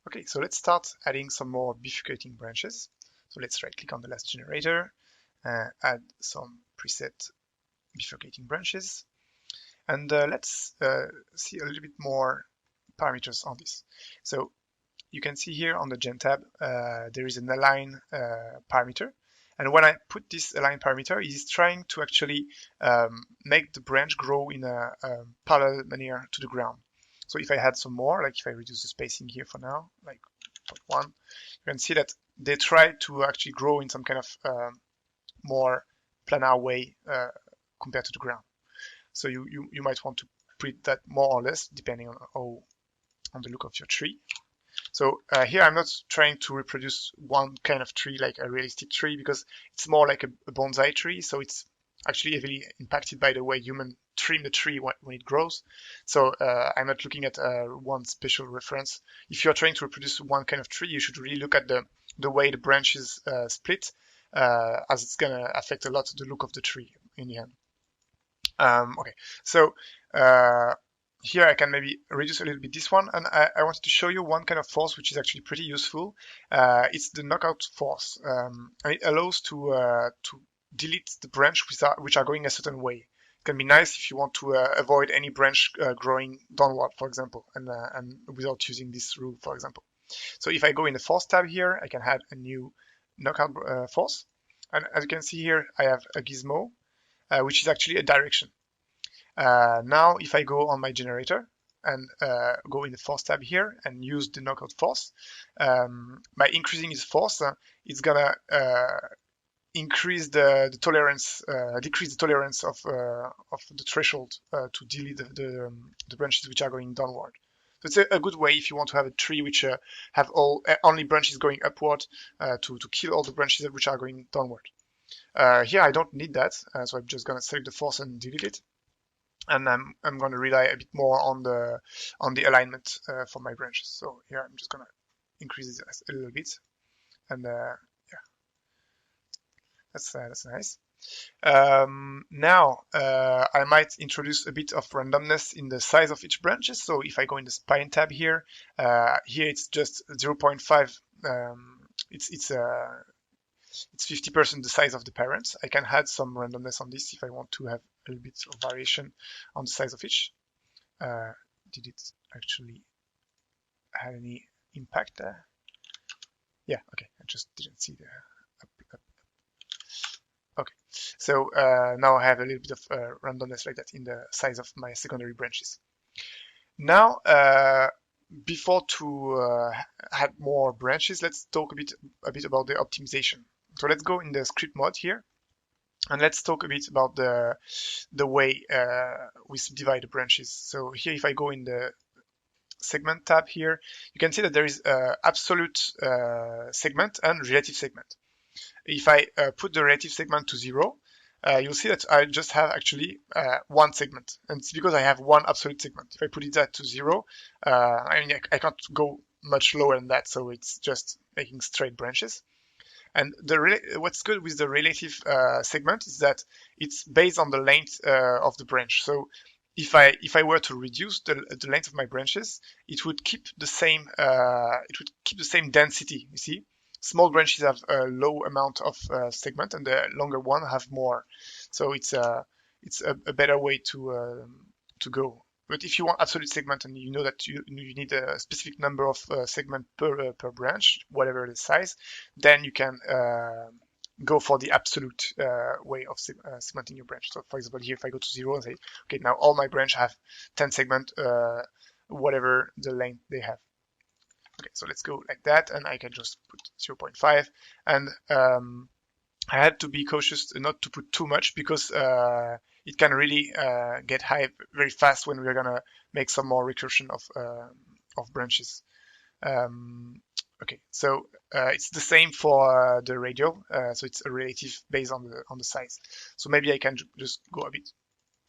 Okay, so let's start adding some more bifurcating branches. So let's right click on the last generator, add some preset bifurcating branches, and let's see a little bit more parameters on this. So you can see here on the Gen tab, there is an align parameter. And when I put this align parameter, it is trying to actually make the branch grow in a parallel manner to the ground. So if I had some more, like if I reduce the spacing here for now, like 0.1, you can see that they try to actually grow in some kind of more planar way compared to the ground. So you might want to put that more or less depending on the look of your tree. So here I'm not trying to reproduce one kind of tree like a realistic tree because it's more like a bonsai tree. So it's actually heavily impacted by the way humans trim the tree when it grows. So I'm not looking at one special reference. If you're trying to reproduce one kind of tree, you should really look at the way the branches split, as it's gonna affect a lot the look of the tree in the end. Okay, so here I can maybe reduce a little bit this one, and I wanted to show you one kind of force which is actually pretty useful. It's the knockout force, and it allows to delete the branch which are going a certain way. It can be nice if you want to avoid any branch growing downward, for example, and without using this rule, for example. So if I go in the force tab here, I can add a new knockout force, and as you can see here, I have a gizmo, which is actually a direction. Now, if I go on my generator and go in the force tab here and use the knockout force, by increasing its force, it's gonna increase the tolerance, decrease the tolerance of the threshold to delete the branches which are going downward. So it's a good way if you want to have a tree which have only branches going upward to kill all the branches which are going downward. Here I don't need that, so I'm just gonna select the force and delete it. And I'm going to rely a bit more on the alignment for my branches. So here I'm just going to increase it a little bit, and yeah, that's nice. Now I might introduce a bit of randomness in the size of each branches. So if I go in the spine tab here, here it's just 0.5. It's 50% the size of the parents. I can add some randomness on this if I want to have a little bit of variation on the size of each. Did it actually have any impact there? Yeah, okay, I just didn't see the up. Okay, so now I have a little bit of randomness like that in the size of my secondary branches. Now, before to add more branches, let's talk a bit about the optimization. So let's go in the script mode here, and let's talk a bit about the way we subdivide the branches. So here, if I go in the segment tab here, you can see that there is absolute segment and relative segment. If I put the relative segment to 0, you'll see that I just have actually one segment, and it's because I have one absolute segment. If I put it to 0, I can't go much lower than that, so it's just making straight branches. And what's good with the relative segment is that it's based on the length of the branch. So if I were to reduce the length of my branches, it would keep the same density. You see, small branches have a low amount of segment, and the longer one have more. So it's a better way to go. But if you want absolute segment and you know that you need a specific number of segment per branch, whatever the size, then you can go for the absolute way of segmenting your branch. So for example, here if I go to 0 and say, okay, now all my branch have 10 segment, whatever the length they have. Okay, so let's go like that, and I can just put 0.5. And I had to be cautious not to put too much because it can really get high very fast when we're gonna make some more recursion of branches. Okay, so it's the same for the radial, so it's a relative based on the size. So maybe I can just go a bit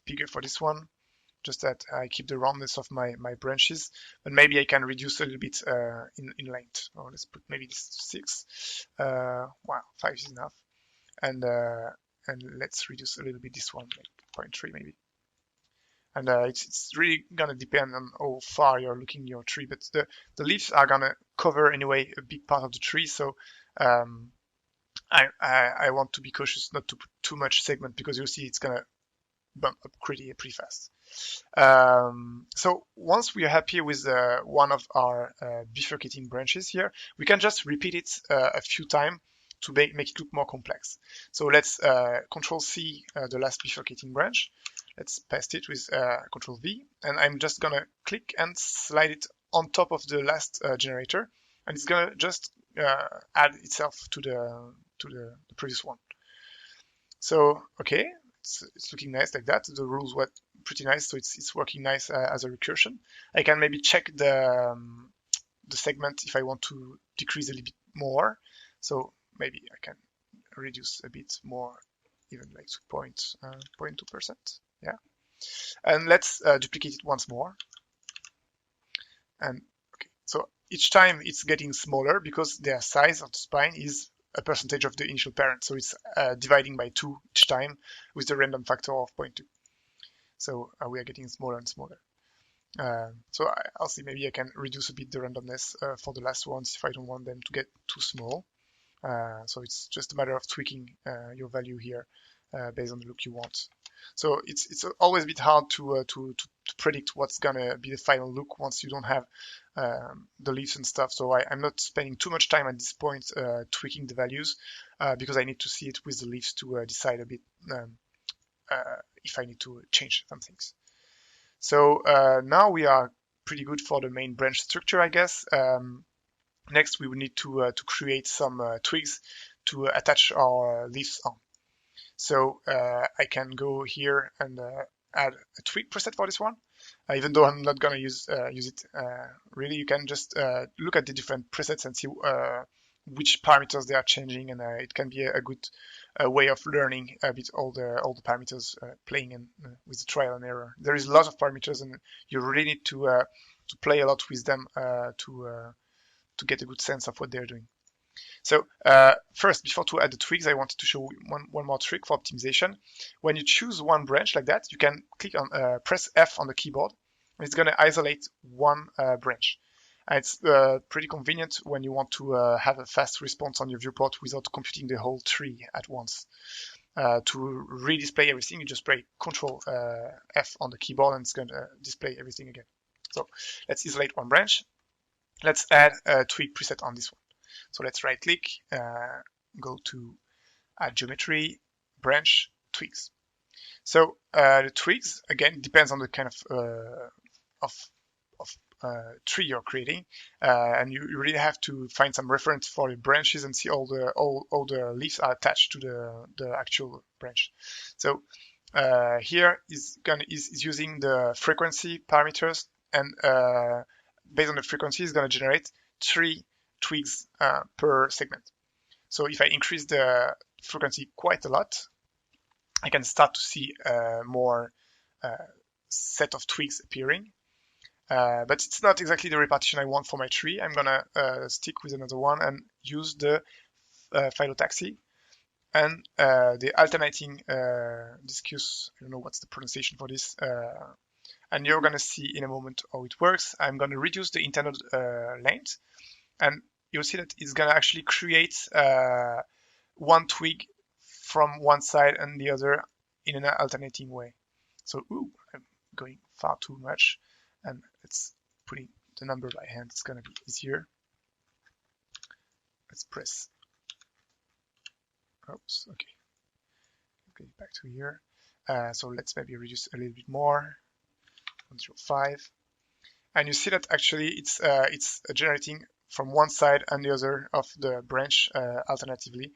bigger for this one, just that I keep the roundness of my branches, but maybe I can reduce a little bit in length. Oh, let's put maybe this to 6. Wow, 5 is enough. And let's reduce a little bit this one, like 0.3 maybe. And it's really gonna depend on how far you're looking your tree, but the leaves are gonna cover anyway a big part of the tree, so I want to be cautious not to put too much segment, because you'll see it's gonna bump up pretty fast. So once we are happy with one of our bifurcating branches here, we can just repeat it a few times to make it look more complex. So let's Control C the last bifurcating branch. Let's paste it with Control V, and I'm just gonna click and slide it on top of the last generator, and it's gonna just add itself to the previous one. So okay, it's looking nice like that. The rules were pretty nice, so it's working nice as a recursion. I can maybe check the segment if I want to decrease a little bit more. So maybe I can reduce a bit more, even like 0.2%. Yeah. And let's duplicate it once more. And okay, so each time it's getting smaller because the size of the spine is a percentage of the initial parent. So it's dividing by 2 each time with the random factor of 0.2. So we are getting smaller and smaller. So I'll see, maybe I can reduce a bit the randomness for the last ones if I don't want them to get too small. So it's just a matter of tweaking your value here based on the look you want. So it's always a bit hard to predict what's gonna be the final look once you don't have the leaves and stuff. So I'm not spending too much time at this point tweaking the values because I need to see it with the leaves to decide a bit if I need to change some things. So now we are pretty good for the main branch structure, I guess. Next, we will need to create some twigs to attach our leaves on. So I can go here and add a twig preset for this one. Even though I'm not gonna use it, really, you can just look at the different presets and see which parameters they are changing, and it can be a good way of learning a bit all the parameters, playing in with the trial and error. There is a lot of parameters, and you really need to play a lot with them to get a good sense of what they're doing. So first, before to add the twigs, I wanted to show one more trick for optimization. When you choose one branch like that, you can click on press F on the keyboard, and it's going to isolate one branch. And it's pretty convenient when you want to have a fast response on your viewport without computing the whole tree at once. To redisplay everything, you just play Control F on the keyboard, and it's going to display everything again. So let's isolate one branch. Let's add a twig preset on this one. So let's right click, go to Add Geometry, Branch, Twigs. So the twigs, again, depends on the kind of tree you're creating, and you really have to find some reference for the branches and see all the leaves are attached to the actual branch. So here is using the frequency parameters, and based on the frequency, is going to generate 3 twigs per segment. So if I increase the frequency quite a lot, I can start to see more set of twigs appearing. But it's not exactly the repartition I want for my tree. I'm gonna stick with another one and use the phyllotaxy and the alternating discus. I don't know what's the pronunciation for this. And you're gonna see in a moment how it works. I'm gonna reduce the intended length, and you'll see that it's gonna actually create one twig from one side and the other in an alternating way. So, I'm going far too much, and it's putting the number by hand. It's gonna be easier. Let's press. Oops. Okay. Okay, back to here. So let's maybe reduce a little bit more. 1.05, and you see that actually it's generating from one side and the other of the branch alternatively.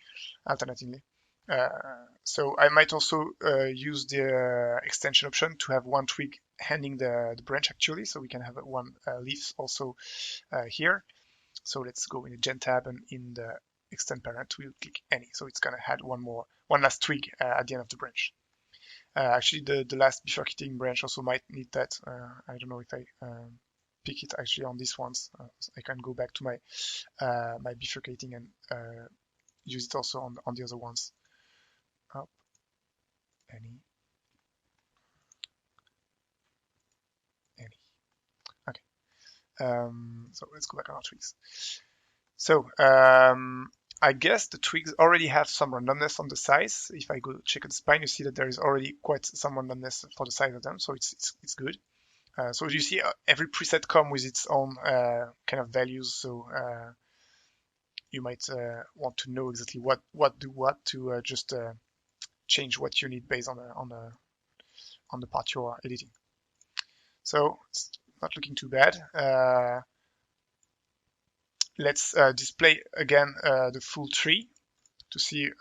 So I might also use the extension option to have one twig handing the branch actually, so we can have one leaf also here. So let's go in the Gen tab, and in the extend parent we'll click any. So it's gonna add one last twig at the end of the branch. Actually, the last bifurcating branch also might need that. I don't know if I pick it actually on these ones. I can go back to my my bifurcating and use it also on the other ones. Any. So let's go back on our twigs. So I guess the twigs already have some randomness on the size. If I go check the spine, you see that there is already quite some randomness for the size of them, so it's good. So you see every preset comes with its own kind of values, so you might want to know exactly what to just change what you need based on the part you are editing. So it's not looking too bad. Let's display again the full tree to see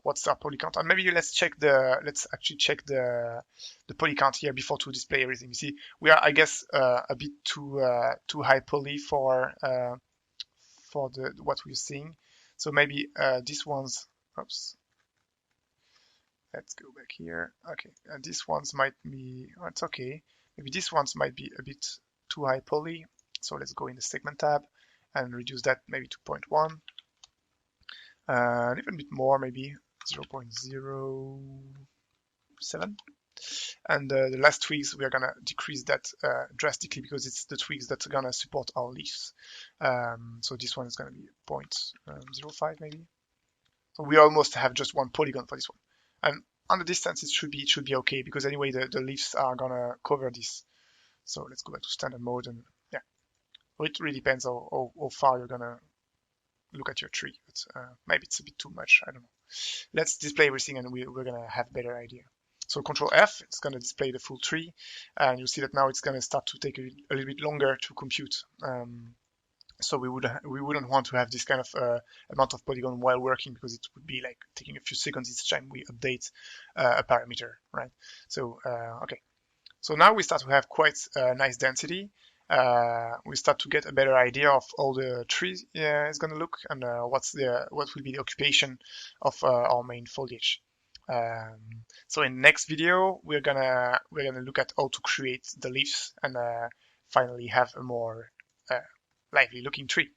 what's our poly count, and maybe let's actually check the poly count here before to display everything. You see, we are, I guess, a bit too high poly for what we're seeing. So maybe these ones. Oops. Let's go back here. Okay, and these ones might be. Oh, it's okay. Maybe these ones might be a bit too high poly. So let's go in the segment tab and reduce that maybe to 0.1. A little bit more, maybe 0.07. And the last twigs, we are gonna decrease that drastically because it's the twigs that are gonna support our leaves. So this one is gonna be 0.05 maybe. So we almost have just one polygon for this one. And on the distance, it should be okay because anyway the leaves are gonna cover this. So let's go back to standard mode, and yeah, it really depends how far you're gonna look at your tree. But maybe it's a bit too much. I don't know. Let's display everything, and we're gonna have a better idea. So Control F, it's gonna display the full tree, and you see that now it's gonna start to take a little bit longer to compute. So we wouldn't want to have this kind of amount of polygon while working, because it would be like taking a few seconds each time we update a parameter, right? So okay, so now we start to have quite a nice density. We start to get a better idea of how the tree is going to look, and what will be the occupation of our main foliage. So in the next video, we're gonna look at how to create the leaves and finally have a more lively looking tree.